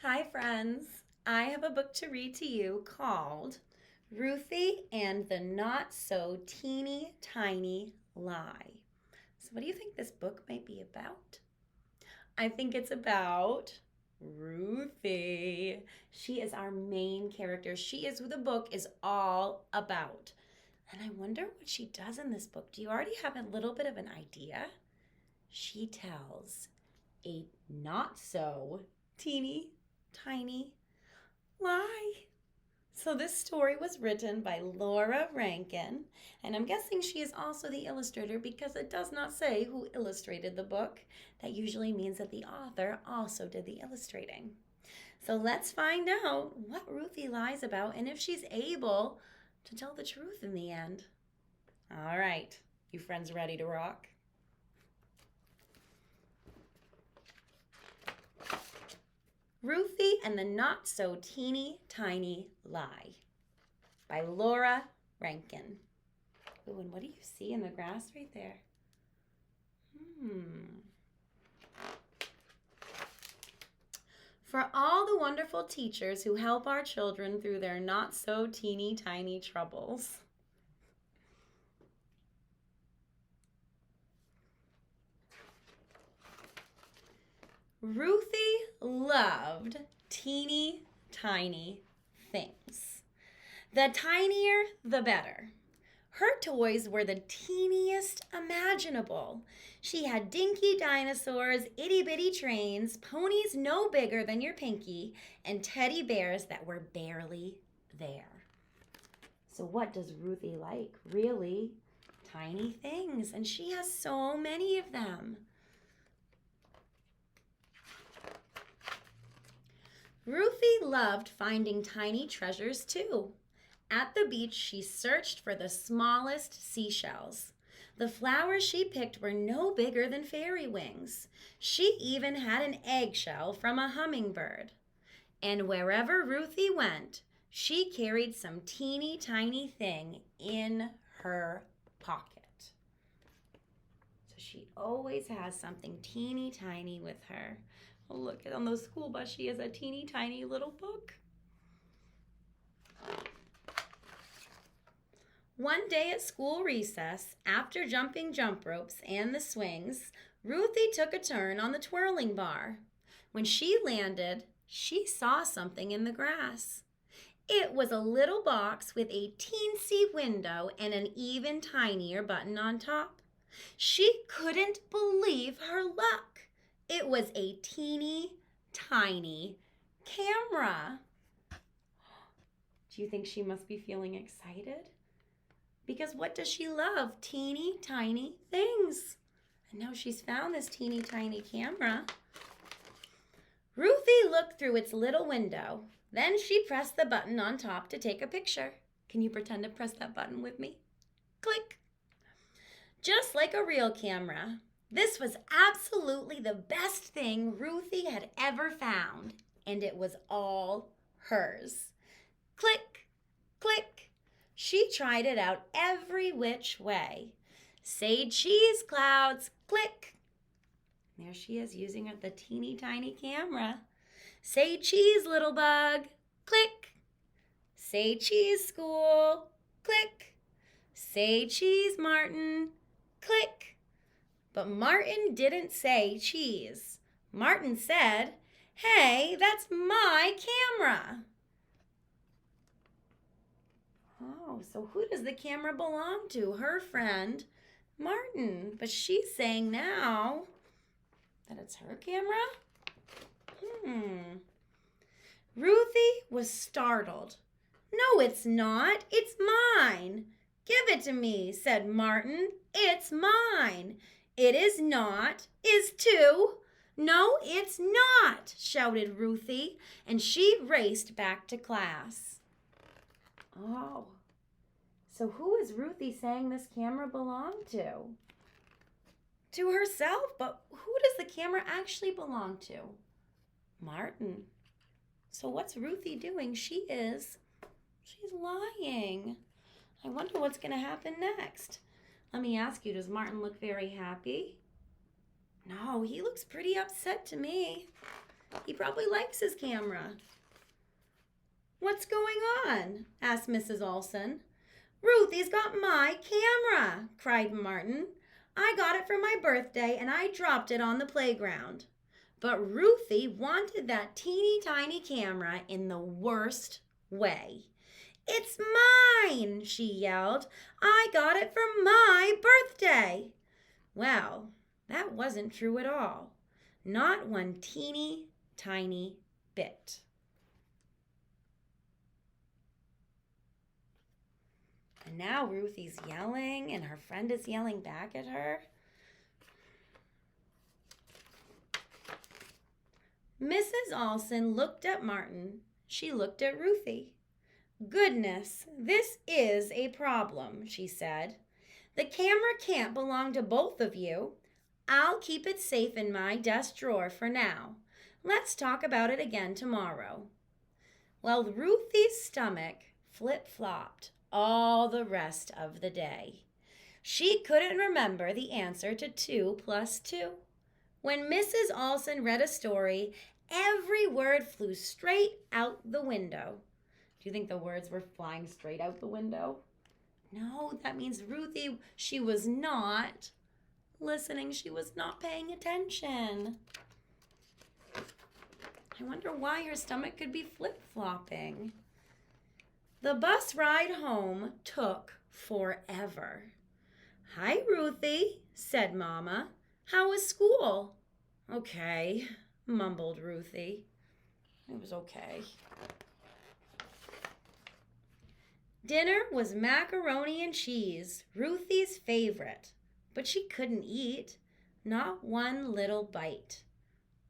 Hi, friends. I have a book to read to you called Ruthie and the Not So Teeny Tiny Lie. So, what do you think this book might be about? I think it's about Ruthie. She is our main character. She is who the book is all about. And I wonder what she does in this book. Do you already have a little bit of an idea? She tells a not so teeny tiny lie. So this story was written by Laura Rankin, and I'm guessing she is also the illustrator because it does not say who illustrated the book. That usually means that the author also did the illustrating. So let's find out what Ruthie lies about and if she's able to tell the truth in the end. All right, you friends ready to rock? Ruthie and the Not So Teeny Tiny Lie by Laura Rankin. Ooh, and what do you see in the grass right there? For all the wonderful teachers who help our children through their not so teeny tiny troubles. Ruthie loved teeny tiny things. The tinier, the better. Her toys were the teeniest imaginable. She had dinky dinosaurs, itty-bitty trains, ponies no bigger than your pinky, and teddy bears that were barely there. So what does Ruthie like? Really tiny things, and she has so many of them. Ruthie loved finding tiny treasures too. At the beach, she searched for the smallest seashells. The flowers she picked were no bigger than fairy wings. She even had an eggshell from a hummingbird. And wherever Ruthie went, she carried some teeny tiny thing in her pocket. So she always has something teeny tiny with her. Oh, look, on the school bus, she has a teeny tiny little book. One day at school recess, after jumping jump ropes and the swings, Ruthie took a turn on the twirling bar. When she landed, she saw something in the grass. It was a little box with a teensy window and an even tinier button on top. She couldn't believe her luck. It was a teeny tiny camera. Do you think she must be feeling excited? Because what does she love? Teeny tiny things. And now she's found this teeny tiny camera. Ruthie looked through its little window. Then she pressed the button on top to take a picture. Can you pretend to press that button with me? Click. Just like a real camera. This was absolutely the best thing Ruthie had ever found, and it was all hers. Click, click. She tried it out every which way. Say cheese, clouds, click. There she is using the teeny tiny camera. Say cheese, little bug, click. Say cheese, school, click. Say cheese, Martin, click. But Martin didn't say cheese. Martin said, "Hey, that's my camera." Oh, so who does the camera belong to? Her friend, Martin. But she's saying now that it's her camera? Ruthie was startled. "No, it's not. It's mine." "Give it to me," said Martin. "It's mine." "It is not, is too." "No, it's not," shouted Ruthie, and she raced back to class. Oh, so who is Ruthie saying this camera belonged to? To herself, but who does the camera actually belong to? Martin. So what's Ruthie doing? She's lying. I wonder what's going to happen next. Let me ask you, does Martin look very happy? No, he looks pretty upset to me. He probably likes his camera. What's going on? Asked Mrs. Olson. Ruthie's got my camera, cried Martin. I got it for my birthday and I dropped it on the playground. But Ruthie wanted that teeny tiny camera in the worst way. It's mine, she yelled. I got it for my birthday. Well, that wasn't true at all. Not one teeny tiny bit. And now Ruthie's yelling and her friend is yelling back at her. Mrs. Olson looked at Martin. She looked at Ruthie. Goodness, this is a problem, she said. The camera can't belong to both of you. I'll keep it safe in my desk drawer for now. Let's talk about it again tomorrow. Well, Ruthie's stomach flip-flopped all the rest of the day. She couldn't remember the answer to 2 + 2. When Mrs. Olson read a story, every word flew straight out the window. Do you think the words were flying straight out the window? No, that means Ruthie, she was not listening. She was not paying attention. I wonder why her stomach could be flip-flopping. The bus ride home took forever. Hi, Ruthie, said Mama. How was school? Okay, mumbled Ruthie. It was okay. Dinner was macaroni and cheese, Ruthie's favorite, but she couldn't eat, not one little bite.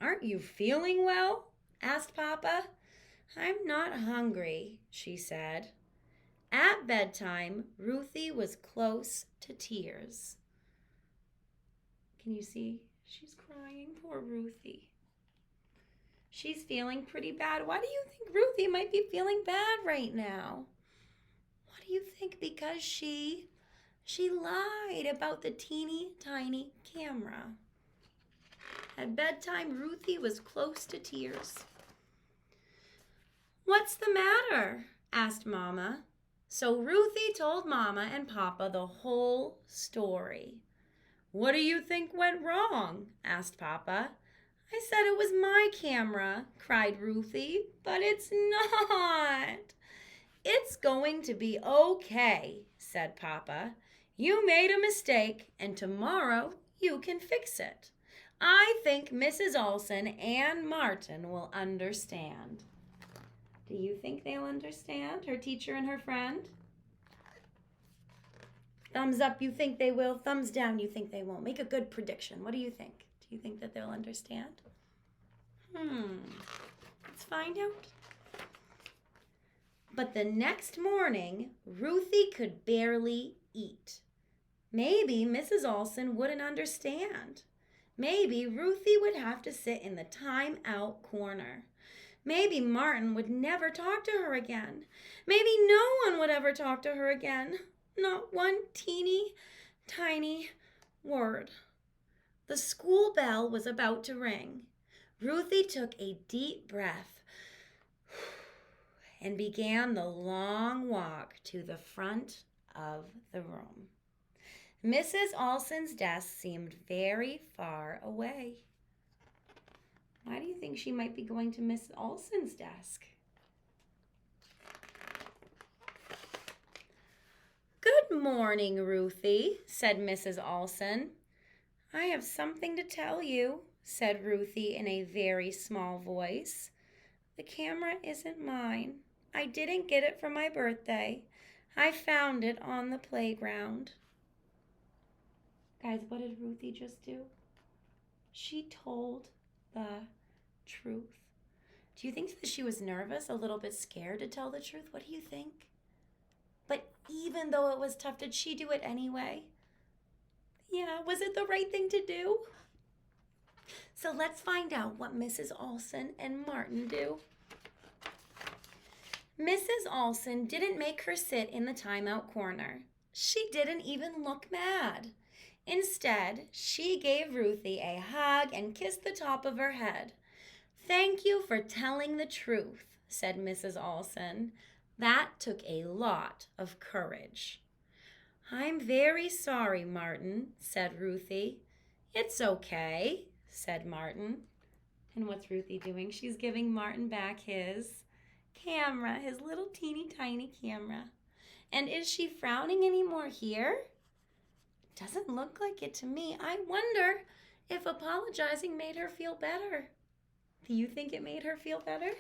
Aren't you feeling well? Asked Papa. I'm not hungry, she said. At bedtime, Ruthie was close to tears. Can you see? She's crying. Poor Ruthie. She's feeling pretty bad. Why do you think Ruthie might be feeling bad right now? What do you think? Because she lied about the teeny tiny camera. At bedtime, Ruthie was close to tears. What's the matter? Asked Mama. So Ruthie told Mama and Papa the whole story. What do you think went wrong? Asked Papa. I said it was my camera, cried Ruthie, but it's not. It's going to be okay, said Papa. You made a mistake, and tomorrow you can fix it. I think Mrs. Olson and Martin will understand. Do you think they'll understand, her teacher and her friend? Thumbs up, you think they will. Thumbs down, you think they won't. Make a good prediction. What do you think? Do you think that they'll understand? Let's find out. But the next morning, Ruthie could barely eat. Maybe Mrs. Olson wouldn't understand. Maybe Ruthie would have to sit in the time-out corner. Maybe Martin would never talk to her again. Maybe no one would ever talk to her again. Not one teeny tiny word. The school bell was about to ring. Ruthie took a deep breath and began the long walk to the front of the room. Mrs. Olson's desk seemed very far away. Why do you think she might be going to Miss Olson's desk? Good morning, Ruthie, said Mrs. Olson. I have something to tell you, said Ruthie in a very small voice. The camera isn't mine. I didn't get it for my birthday. I found it on the playground. Guys, what did Ruthie just do? She told the truth. Do you think that she was nervous, a little bit scared to tell the truth? What do you think? But even though it was tough, did she do it anyway? Yeah, was it the right thing to do? So let's find out what Mrs. Olson and Martin do. Mrs. Olson didn't make her sit in the timeout corner. She didn't even look mad. Instead, she gave Ruthie a hug and kissed the top of her head. Thank you for telling the truth, said Mrs. Olson. That took a lot of courage. I'm very sorry, Martin, said Ruthie. It's okay, said Martin. And what's Ruthie doing? She's giving Martin back his camera, his little teeny tiny camera. And is she frowning anymore here? Doesn't look like it to me. I wonder if apologizing made her feel better. Do you think it made her feel better?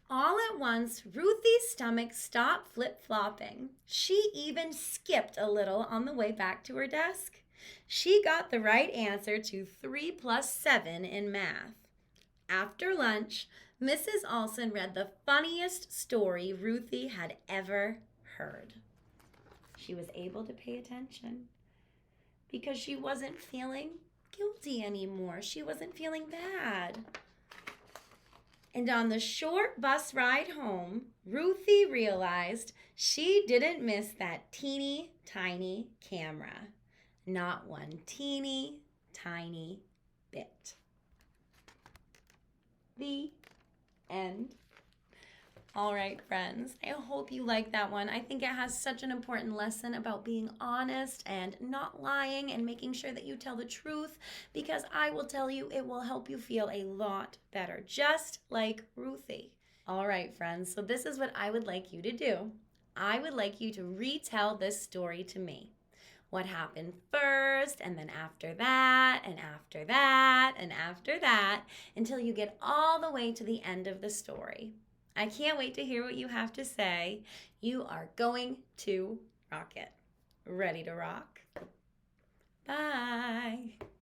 All at once, Ruthie's stomach stopped flip-flopping. She even skipped a little on the way back to her desk. She got the right answer to 3 plus 7 in math. After lunch, Mrs. Olson read the funniest story Ruthie had ever heard. She was able to pay attention because she wasn't feeling guilty anymore. She wasn't feeling bad. And on the short bus ride home, Ruthie realized she didn't miss that teeny tiny camera. Not one teeny tiny bit. The end. All right, friends, I hope you like that one. I think it has such an important lesson about being honest and not lying and making sure that you tell the truth, because I will tell you it will help you feel a lot better, just like Ruthie. All right, friends, so this is what I would like you to do. I would like you to retell this story to me. What happened first, and then after that, and after that, and after that, until you get all the way to the end of the story. I can't wait to hear what you have to say. You are going to rock it. Ready to rock? Bye.